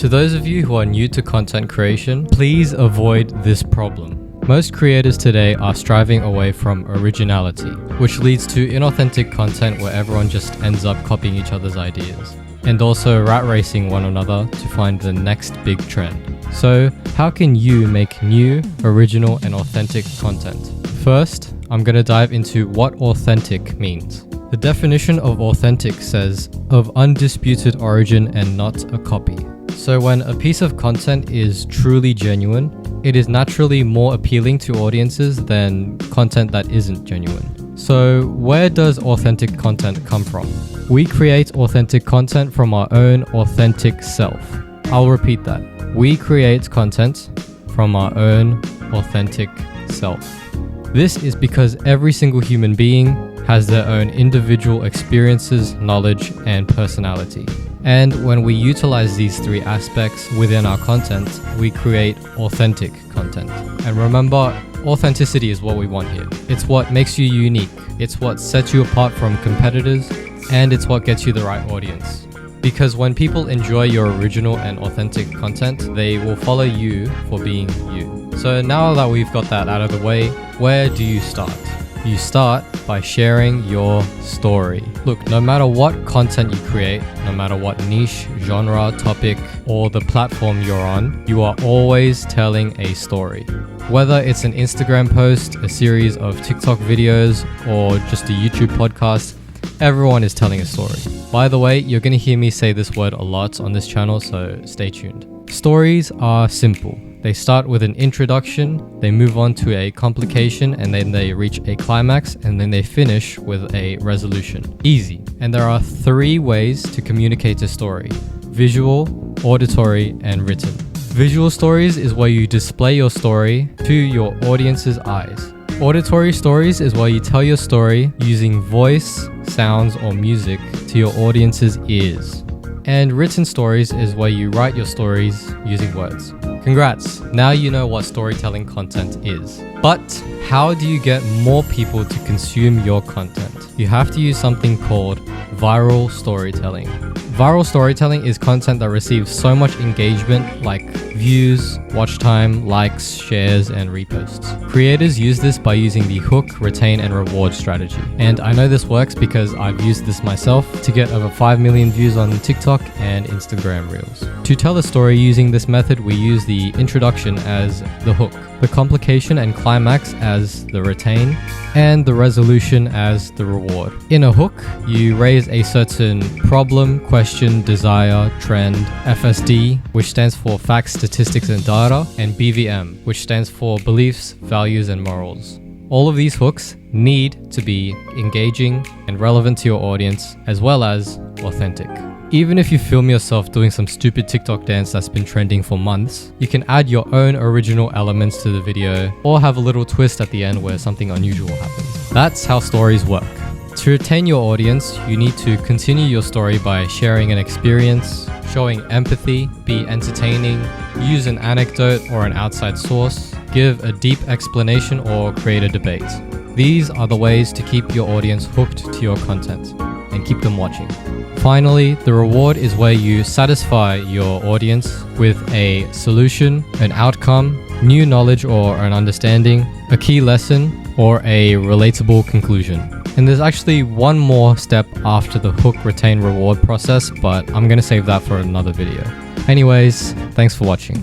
To those of you who are new to content creation, please avoid this problem. Most creators today are striving away from originality, which leads to inauthentic content where everyone just ends up copying each other's ideas, and also rat racing one another to find the next big trend. So, how can you make new, original, and authentic content? First, I'm going to dive into what authentic means. The definition of authentic says, of undisputed origin and not a copy. So when a piece of content is truly genuine, it is naturally more appealing to audiences than content that isn't genuine. So where does authentic content come from? We create authentic content from our own authentic self. I'll repeat that. We create content from our own authentic self. This is because every single human being has their own individual experiences, knowledge, and personality. And when we utilize these three aspects within our content, we create authentic content. And remember, authenticity is what we want here. It's what makes you unique. It's what sets you apart from competitors, and it's what gets you the right audience. Because when people enjoy your original and authentic content, they will follow you for being you. So now that we've got that out of the way, where do you start? You start by sharing your story. Look, no matter what content you create, no matter what niche, genre, topic, or the platform you're on, you are always telling a story. Whether it's an Instagram post, a series of TikTok videos, or just a YouTube podcast, everyone is telling a story. By the way, you're going to hear me say this word a lot on this channel, so stay tuned. Stories are simple. They start with an introduction, they move on to a complication, and then they reach a climax, and then they finish with a resolution. Easy. And there are three ways to communicate a story: visual, auditory, and written. Visual stories is where you display your story to your audience's eyes. Auditory stories is where you tell your story using voice, sounds, or music to your audience's ears. And written stories is where you write your stories using words. Congrats, now you know what storytelling content is. But how do you get more people to consume your content? You have to use something called viral storytelling. Viral storytelling is content that receives so much engagement like views, watch time, likes, shares, and reposts. Creators use this by using the hook, retain, and reward strategy. And I know this works because I've used this myself to get over 5 million views on TikTok and Instagram Reels. To tell a story using this method, we use the introduction as the hook, the complication and climax as the retain, and the resolution as the reward. In a hook, you raise a certain problem, question, desire, trend, FSD, which stands for facts, statistics, and data, and BVM, which stands for beliefs, values, and morals. All of these hooks need to be engaging and relevant to your audience, as well as authentic. Even if you film yourself doing some stupid TikTok dance that's been trending for months, you can add your own original elements to the video or have a little twist at the end where something unusual happens. That's how stories work. To retain your audience, you need to continue your story by sharing an experience, showing empathy, be entertaining, use an anecdote or an outside source, give a deep explanation, or create a debate. These are the ways to keep your audience hooked to your content and keep them watching. Finally, the reward is where you satisfy your audience with a solution, an outcome, new knowledge or an understanding, a key lesson, or a relatable conclusion. And there's actually one more step after the hook, retain, reward process, but I'm going to save that for another video. Anyways, thanks for watching.